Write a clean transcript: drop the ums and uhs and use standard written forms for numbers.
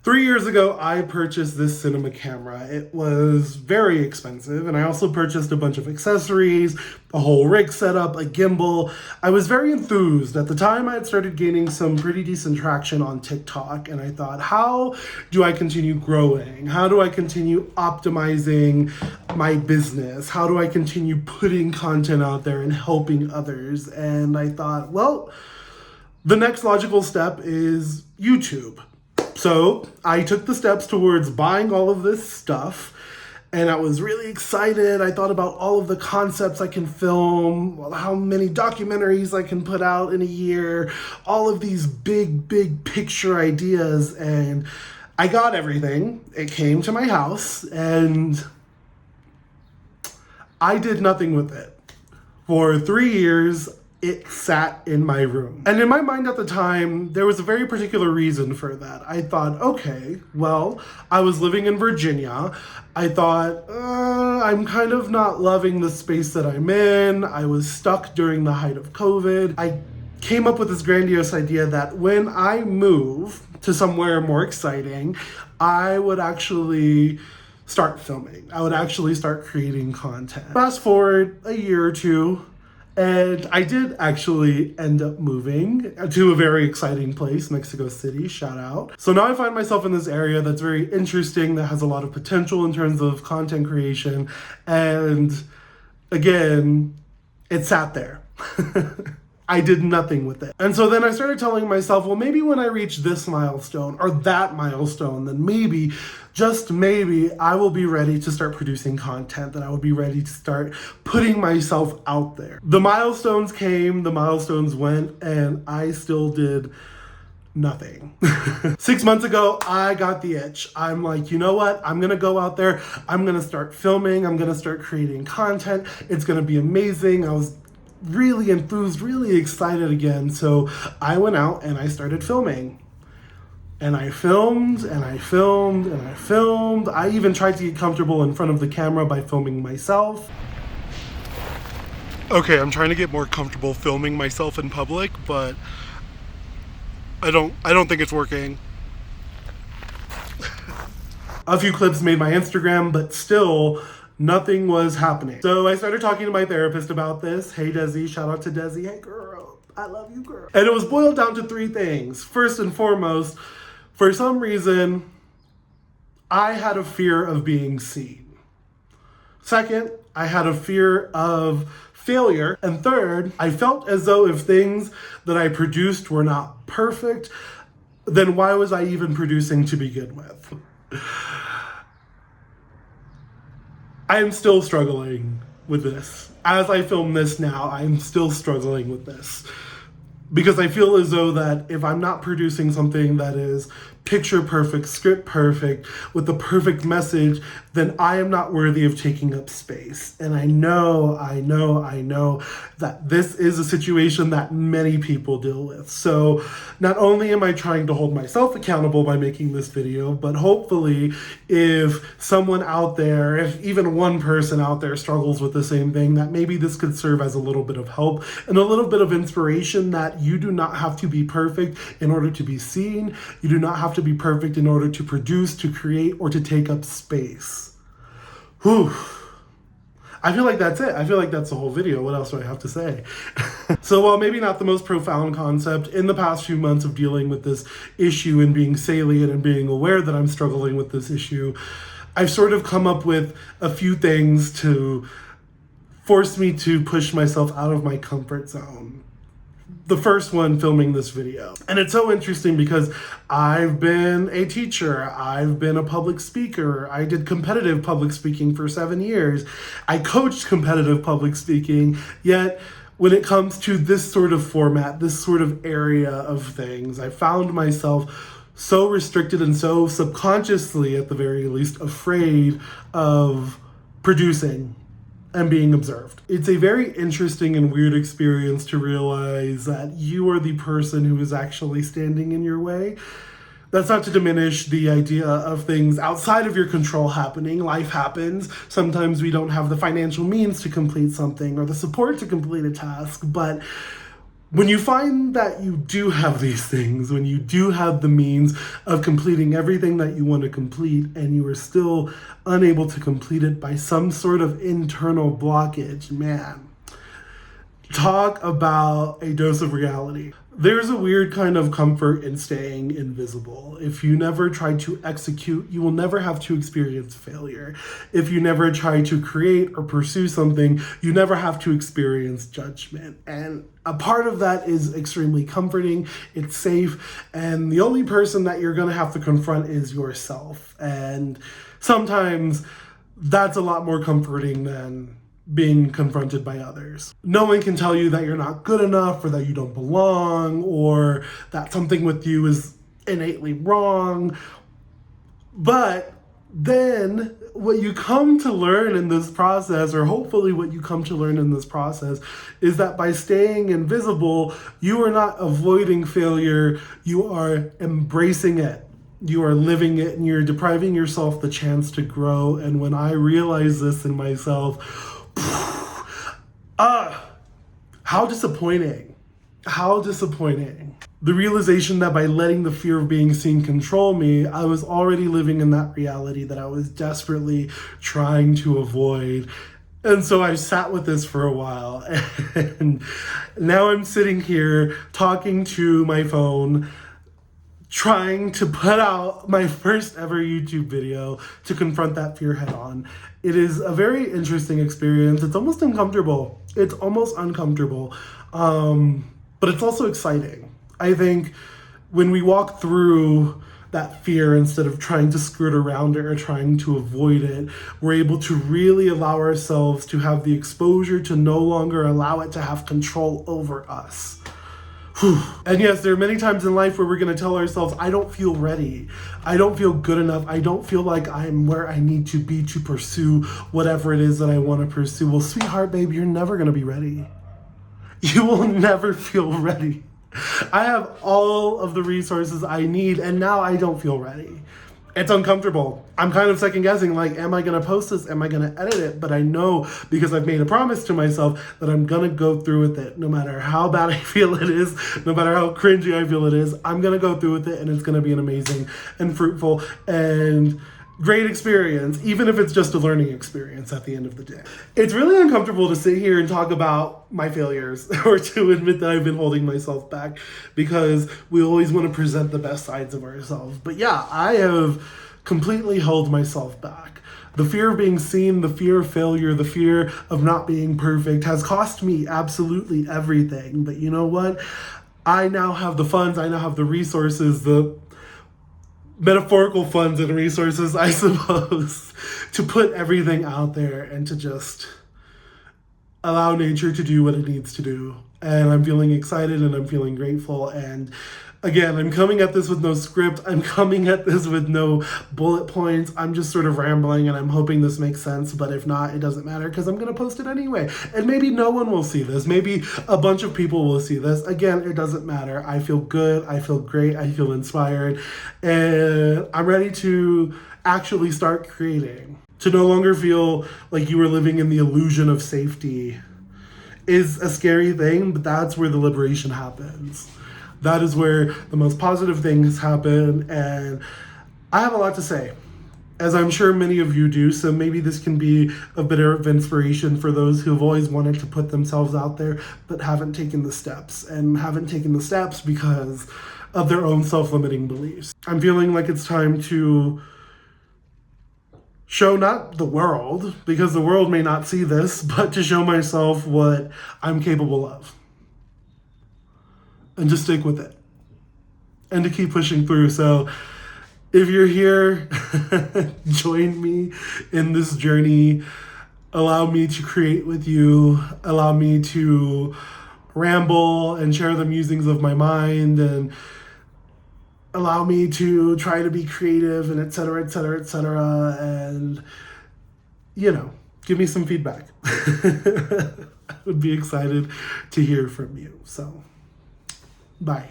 3 years ago, I purchased this cinema camera. It was very expensive, and I also purchased a bunch of accessories, a whole rig setup, a gimbal. I was very enthused. At the time, I had started gaining some pretty decent traction on TikTok, and I thought, how do I continue growing? How do I continue optimizing my business? How do I continue putting content out there and helping others? And I thought, well, the next logical step is YouTube. So I took the steps towards buying all of this stuff, and I was really excited. I thought about all of the concepts I can film, how many documentaries I can put out in a year, all of these big picture ideas, and I got everything. It came to my house, and I did nothing with it. For 3 years, it sat in my room. And in my mind at the time, there was a very particular reason for that. I thought, okay, well, I was living in Virginia. I thought, I'm kind of not loving the space that I'm in. I was stuck during the height of COVID. I came up with this grandiose idea that when I move to somewhere more exciting, I would actually start filming. I would actually start creating content. Fast forward a year or two, and I did actually end up moving to a very exciting place, Mexico City, shout out. So now I find myself in this area that's very interesting, that has a lot of potential in terms of content creation. And again, it sat there. I did nothing with it. And so then I started telling myself, well, maybe when I reach this milestone or that milestone, then maybe, just maybe, I will be ready to start producing content, that I would be ready to start putting myself out there. The milestones came, the milestones went, and I still did nothing. 6 months ago, I got the itch. I'm like, you know what? I'm gonna go out there. I'm gonna start filming. I'm gonna start creating content. It's gonna be amazing. I was really enthused, really excited again. So I went out and I started filming. And I filmed, and I filmed, and I filmed. I even tried to get comfortable in front of the camera by filming myself. Okay, I'm trying to get more comfortable filming myself in public, but I don't think it's working. A few clips made my Instagram, but still, nothing was happening. So I started talking to my therapist about this. Hey, Desi, shout out to Desi. Hey, girl, I love you, girl. And it was boiled down to 3 things. First and foremost, for some reason, I had a fear of being seen. Second, I had a fear of failure. And third, I felt as though if things that I produced were not perfect, then why was I even producing to begin with? I am still struggling with this. As I film this now, I'm still struggling with this. Because I feel as though that if I'm not producing something that is picture perfect, script perfect, with the perfect message, then I am not worthy of taking up space. And I know that this is a situation that many people deal with. So not only am I trying to hold myself accountable by making this video, but hopefully if someone out there, if even one person out there struggles with the same thing, that maybe this could serve as a little bit of help and a little bit of inspiration that you do not have to be perfect in order to be seen. You do not have to be perfect in order to produce, to create, or to take up space. Whew. I feel like that's it. I feel like that's the whole video. What else do I have to say? So while maybe not the most profound concept, in the past few months of dealing with this issue and being salient and being aware that I'm struggling with this issue, I've sort of come up with a few things to force me to push myself out of my comfort zone. The first one, filming this video. And it's so interesting because I've been a teacher, I've been a public speaker, I did competitive public speaking for 7 years, I coached competitive public speaking, yet when it comes to this sort of format, this sort of area of things, I found myself so restricted and so subconsciously, at the very least, afraid of producing and being observed. It's a very interesting and weird experience to realize that you are the person who is actually standing in your way. That's not to diminish the idea of things outside of your control happening. Life happens. Sometimes we don't have the financial means to complete something or the support to complete a task, but When you find that you do have these things, when you do have the means of completing everything that you want to complete, and you are still unable to complete it by some sort of internal blockage, man, talk about a dose of reality. There's a weird kind of comfort in staying invisible. If you never try to execute, you will never have to experience failure. If you never try to create or pursue something, you never have to experience judgment. And a part of that is extremely comforting, it's safe, and the only person that you're gonna have to confront is yourself. And sometimes that's a lot more comforting than being confronted by others. No one can tell you that you're not good enough, or that you don't belong, or that something with you is innately wrong. But then what you come to learn in this process, or hopefully what you come to learn in this process, is that by staying invisible, you are not avoiding failure, you are embracing it. You are living it, and you're depriving yourself the chance to grow. And when I realized this in myself, how disappointing. How disappointing. The realization that by letting the fear of being seen control me, I was already living in that reality that I was desperately trying to avoid. And so I sat with this for a while, and now I'm sitting here talking to my phone, trying to put out my first ever YouTube video to confront that fear head on. It is a very interesting experience. It's almost uncomfortable. It's almost uncomfortable, but it's also exciting. I think when we walk through that fear, instead of trying to skirt around it or trying to avoid it, we're able to really allow ourselves to have the exposure to no longer allow it to have control over us. And yes, there are many times in life where we're going to tell ourselves, I don't feel ready. I don't feel good enough. I don't feel like I'm where I need to be to pursue whatever it is that I want to pursue. Well, sweetheart, babe, you're never going to be ready. You will never feel ready. I have all of the resources I need, and now I don't feel ready. It's uncomfortable. I'm kind of second guessing, like, am I gonna post this? Am I gonna edit it? But I know, because I've made a promise to myself, that I'm gonna go through with it. No matter how bad I feel it is, no matter how cringy I feel it is, I'm gonna go through with it, and it's gonna be an amazing and fruitful and great experience, even if it's just a learning experience at the end of the day. It's really uncomfortable to sit here and talk about my failures or to admit that I've been holding myself back, because we always want to present the best sides of ourselves. But yeah, I have completely held myself back. The fear of being seen, the fear of failure, the fear of not being perfect has cost me absolutely everything. But you know what? I now have the funds, I now have the resources, the metaphorical funds and resources, I suppose, to put everything out there and to just allow nature to do what it needs to do. And I'm feeling excited, and I'm feeling grateful. And again, I'm coming at this with no script. I'm coming at this with no bullet points. I'm just sort of rambling, and I'm hoping this makes sense. But if not, it doesn't matter, because I'm going to post it anyway. And maybe no one will see this. Maybe a bunch of people will see this. Again, it doesn't matter. I feel good. I feel great. I feel inspired. And I'm ready to actually start creating. To no longer feel like you are living in the illusion of safety is a scary thing, but that's where the liberation happens. That is where the most positive things happen, and I have a lot to say, as I'm sure many of you do, so maybe this can be a bit of inspiration for those who've always wanted to put themselves out there but haven't taken the steps, and haven't taken the steps because of their own self-limiting beliefs. I'm feeling like it's time to show not the world, because the world may not see this, but to show myself what I'm capable of. And just stick with it. And to keep pushing through. So if you're here, join me in this journey. Allow me to create with you. Allow me to ramble and share the musings of my mind, and allow me to try to be creative, and et cetera, et cetera, et cetera. And, you know, give me some feedback. I would be excited to hear from you. So, bye.